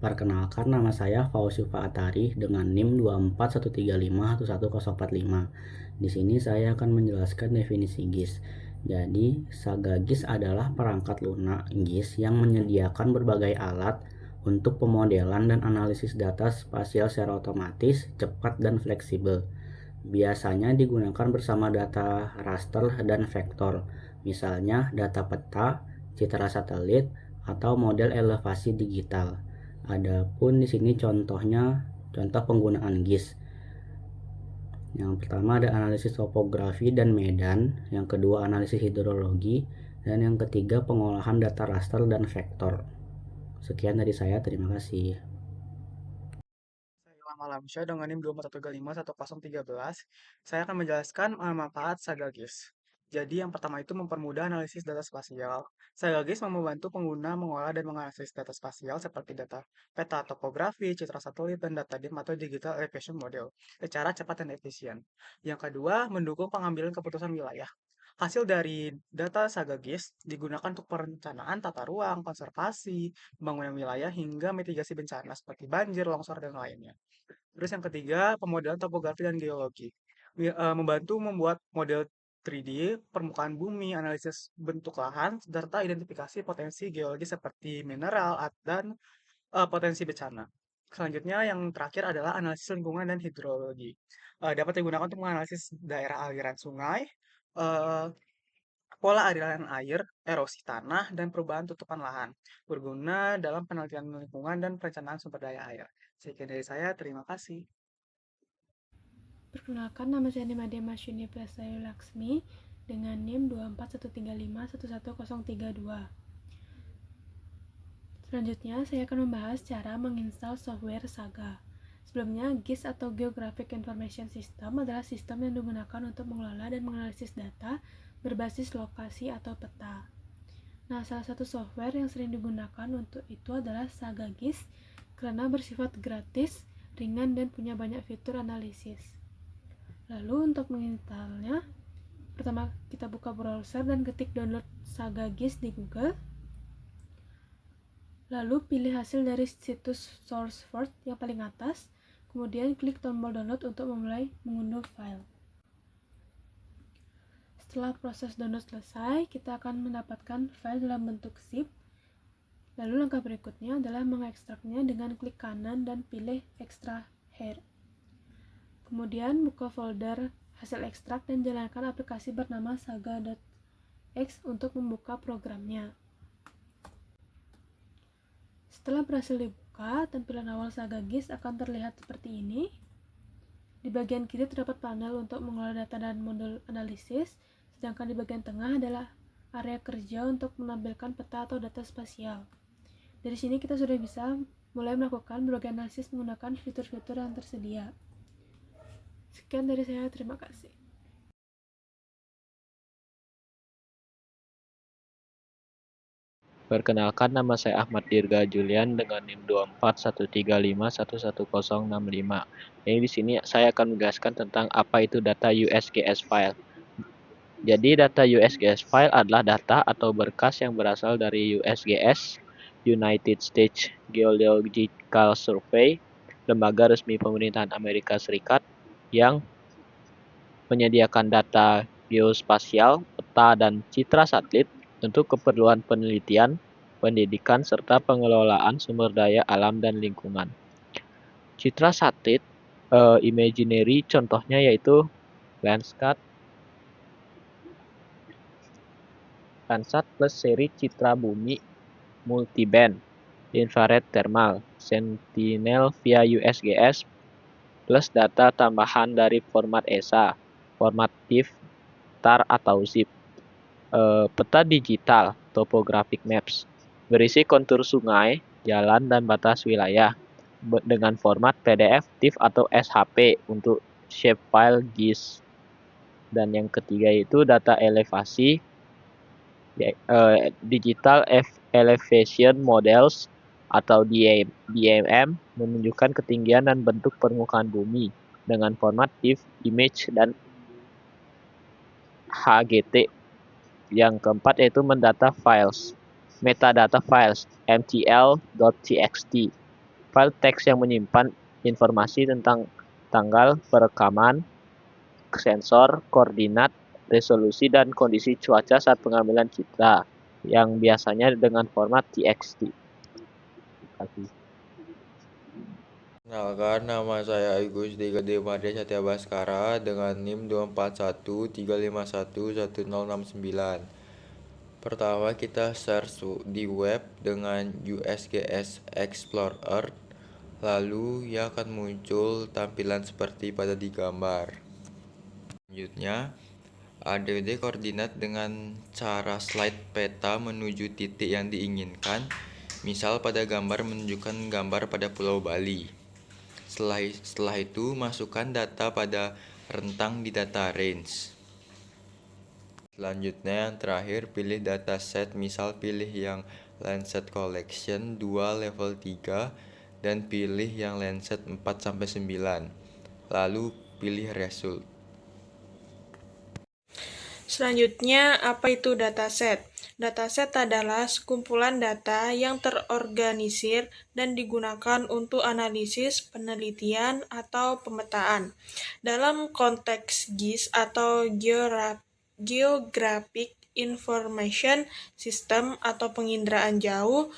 Perkenalkan, nama saya Fauzi Atari dengan NIM 241351145. Di sini saya akan menjelaskan definisi GIS. Jadi, Saga GIS adalah perangkat lunak GIS yang menyediakan berbagai alat untuk pemodelan dan analisis data spasial secara otomatis, cepat, dan fleksibel. Biasanya digunakan bersama data raster dan vektor, misalnya data peta, citra satelit, atau model elevasi digital. Adapun di sini contoh penggunaan GIS. Yang pertama ada analisis topografi dan medan, yang kedua analisis hidrologi, dan yang ketiga pengolahan data raster dan vektor. Sekian dari saya, terima kasih. Saya Ilham Alamsyah dengan NIM 241351013. Saya akan menjelaskan manfaat Sagagis. Jadi yang pertama itu mempermudah analisis data spasial. Sagagis membantu pengguna mengolah dan menganalisis data spasial seperti data peta topografi, citra satelit, dan data DIM atau digital elevation model secara cepat dan efisien. Yang kedua, mendukung pengambilan keputusan wilayah. Hasil dari data Sagagis digunakan untuk perencanaan tata ruang, konservasi, pembangunan wilayah hingga mitigasi bencana seperti banjir, longsor, dan lainnya. Terus yang ketiga, pemodelan topografi dan geologi. Membantu membuat model 3D, permukaan bumi, analisis bentuk lahan, serta identifikasi potensi geologi seperti mineral dan potensi bencana. Selanjutnya yang terakhir adalah analisis lingkungan dan hidrologi. Dapat digunakan untuk menganalisis daerah aliran sungai, eh, pola aliran air, erosi tanah, dan perubahan tutupan lahan, berguna dalam penelitian lingkungan dan perencanaan sumber daya air. Sekian dari saya, terima kasih. Perkenalkan, nama saya Nimadia Masyuni Prasayu Laksmi dengan NIM 24135111032. Selanjutnya, saya akan membahas cara menginstal software Saga. Sebelumnya, GIS atau Geographic Information System adalah sistem yang digunakan untuk mengelola dan menganalisis data berbasis lokasi atau peta. Nah, salah satu software yang sering digunakan untuk itu adalah Saga GIS karena bersifat gratis, ringan, dan punya banyak fitur analisis. Lalu untuk menginstalnya, pertama kita buka browser dan ketik download Saga GIS di Google. Lalu pilih hasil dari situs SourceForge yang paling atas, kemudian klik tombol download untuk memulai mengunduh file. Setelah proses download selesai, kita akan mendapatkan file dalam bentuk zip. Lalu langkah berikutnya adalah mengekstraknya dengan klik kanan dan pilih extract here. Kemudian buka folder hasil ekstrak dan jalankan aplikasi bernama saga.x untuk membuka programnya. Setelah berhasil dibuka, tampilan awal Saga GIS akan terlihat seperti ini. Di bagian kiri terdapat panel untuk mengelola data dan modul analisis, sedangkan di bagian tengah adalah area kerja untuk menampilkan peta atau data spasial. Dari sini kita sudah bisa mulai melakukan berbagai analisis menggunakan fitur-fitur yang tersedia. Sekian dari saya, terima kasih. Perkenalkan, nama saya Ahmad Dirga Julian dengan NIM 24135111065. Jadi di sini saya akan menjelaskan tentang apa itu data USGS file. Jadi data USGS file adalah data atau berkas yang berasal dari USGS, United States Geological Survey, lembaga resmi pemerintahan Amerika Serikat yang menyediakan data geospasial, peta, dan citra satelit untuk keperluan penelitian, pendidikan, serta pengelolaan sumber daya alam dan lingkungan. Citra satelit imaginary contohnya yaitu Landsat plus seri citra bumi multiband, infrared thermal, Sentinel via USGS, plus data tambahan dari format ESA, format TIFF, TAR atau ZIP. Peta digital, topographic maps, berisi kontur sungai, jalan, dan batas wilayah dengan format PDF, TIFF, atau SHP untuk shapefile GIS. Dan yang ketiga itu data elevasi, digital elevation models atau DMM, menunjukkan ketinggian dan bentuk permukaan bumi dengan format TIFF, image, dan HGT. Yang keempat yaitu metadata files, mtl.txt, File teks yang menyimpan informasi tentang tanggal perekaman, sensor, koordinat, resolusi, dan kondisi cuaca saat pengambilan citra, yang biasanya dengan format TXT. Terima kasih. Kenalkan, nama saya Agus Digede Maria Satya Baskara dengan NIM 24135110069. Pertama, kita search di web dengan USGS Explorer, lalu ia akan muncul tampilan seperti pada di gambar. Selanjutnya, add koordinat dengan cara slide peta menuju titik yang diinginkan, misal pada gambar menunjukkan gambar pada Pulau Bali. Setelah itu, masukkan data pada rentang di data range. Selanjutnya, yang terakhir, pilih dataset, misal pilih yang Landsat Collection 2 level 3 dan pilih yang Landsat 4-9. Lalu pilih Result. Selanjutnya, apa itu dataset? Dataset adalah sekumpulan data yang terorganisir dan digunakan untuk analisis, penelitian, atau pemetaan. Dalam konteks GIS atau Geographic Information System atau penginderaan jauh,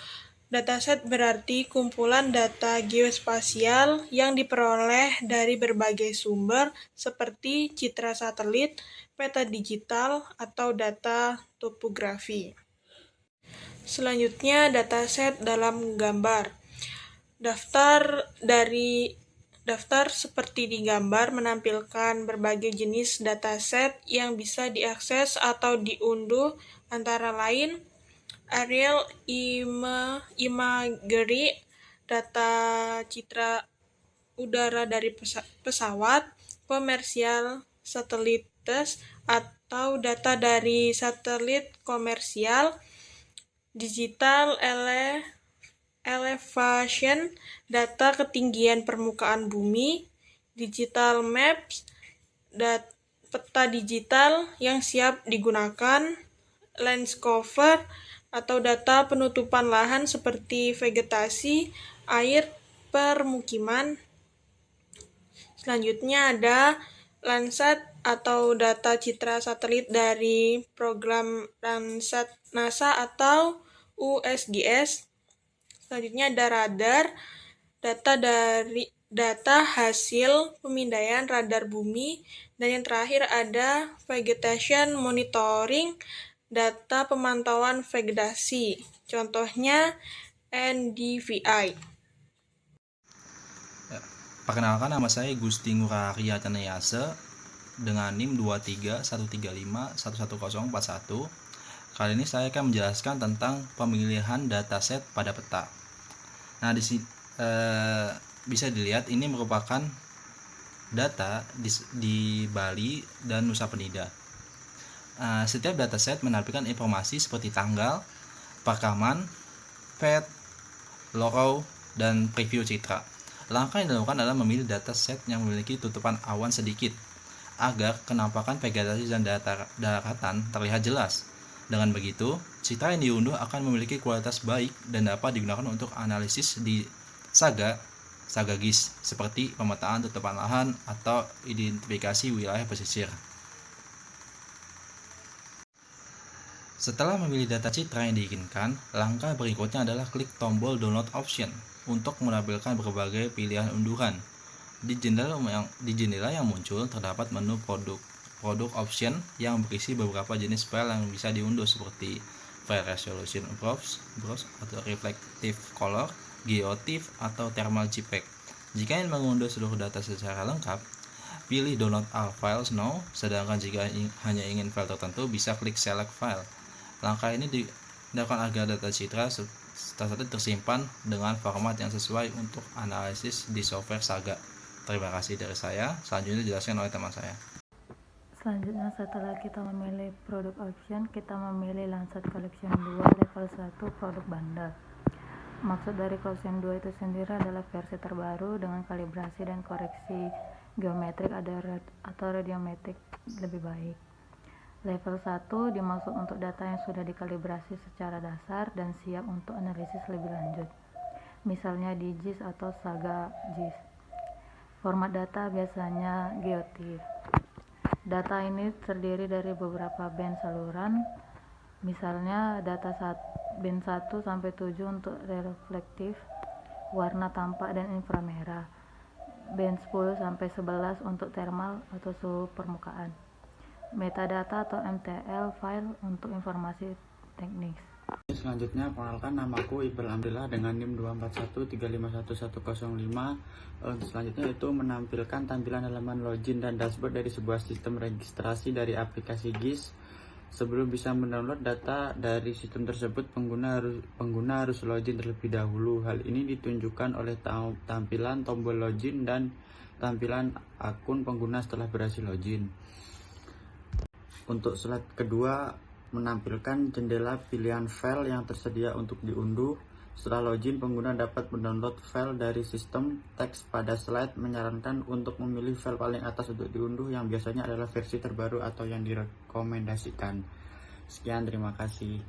dataset berarti kumpulan data geospasial yang diperoleh dari berbagai sumber seperti citra satelit, peta digital, atau data topografi. Selanjutnya, dataset dalam gambar. Daftar seperti di gambar menampilkan berbagai jenis dataset yang bisa diakses atau diunduh, antara lain aerial imagery, data citra udara dari pesawat, komersial satellites atau data dari satelit komersial, digital elevation, data ketinggian permukaan bumi, digital maps, peta digital yang siap digunakan, land cover atau data penutupan lahan seperti vegetasi, air, permukiman. Selanjutnya ada Landsat atau data citra satelit dari program Landsat NASA atau USGS. Selanjutnya ada radar, data hasil pemindaian radar bumi, dan yang terakhir ada vegetation monitoring, data pemantauan vegetasi. Contohnya NDVI. Perkenalkan, nama saya Gusti Ngurah Tanayase dengan NIM 23135111041. Kali ini saya akan menjelaskan tentang pemilihan dataset pada peta. Nah, di sini bisa dilihat ini merupakan data di Bali dan Nusa Penida. Setiap dataset menampilkan informasi seperti tanggal, perekaman, pet, logo, dan preview citra. Langkah yang dilakukan adalah memilih dataset yang memiliki tutupan awan sedikit agar kenampakan vegetasi dan daratan terlihat jelas. Dengan begitu, citra yang diunduh akan memiliki kualitas baik dan dapat digunakan untuk analisis di saga GIS seperti pemetaan tutupan lahan atau identifikasi wilayah pesisir. Setelah memilih data citra yang diinginkan, langkah berikutnya adalah klik tombol download option untuk menampilkan berbagai pilihan unduhan. Di jendela yang muncul terdapat menu produk option yang berisi beberapa jenis file yang bisa diunduh seperti file resolution browse atau reflective color, geotiff atau thermal JPEG. Jika ingin mengunduh seluruh data secara lengkap, pilih download all files now, sedangkan jika hanya ingin file tertentu bisa klik select file. Langkah ini dilakukan agar data citra tersebut tersimpan dengan format yang sesuai untuk analisis di software Saga. Terima kasih dari saya. Selanjutnya dijelaskan oleh teman saya. Selanjutnya, setelah kita memilih produk option, kita memilih Landsat Collection 2 level 1 produk bundle. Maksud dari Collection 2 itu sendiri adalah versi terbaru dengan kalibrasi dan koreksi geometrik atau radiometrik lebih baik. Level 1 dimaksud untuk data yang sudah dikalibrasi secara dasar dan siap untuk analisis lebih lanjut. misalnya di GIS atau Saga GIS. Format data biasanya GeoTIFF. Data ini terdiri dari beberapa band saluran, misalnya data band 1 sampai 7 untuk reflektif, warna tampak dan inframerah, band 10 sampai 11 untuk thermal atau suhu permukaan, metadata atau MTL file untuk informasi teknis. Selanjutnya, perkenalkan, namaku Iqbal Amrillah dengan NIM 241351105. Selanjutnya itu menampilkan tampilan halaman login dan dashboard dari sebuah sistem registrasi dari aplikasi GIS. Sebelum bisa mendownload data dari sistem tersebut, pengguna harus login terlebih dahulu. Hal ini ditunjukkan oleh tampilan tombol login dan tampilan akun pengguna setelah berhasil login. Untuk slide kedua, menampilkan jendela pilihan file yang tersedia untuk diunduh. Setelah login, pengguna dapat mendownload file dari sistem. Teks pada slide menyarankan untuk memilih file paling atas untuk diunduh, yang biasanya adalah versi terbaru atau yang direkomendasikan. Sekian, terima kasih.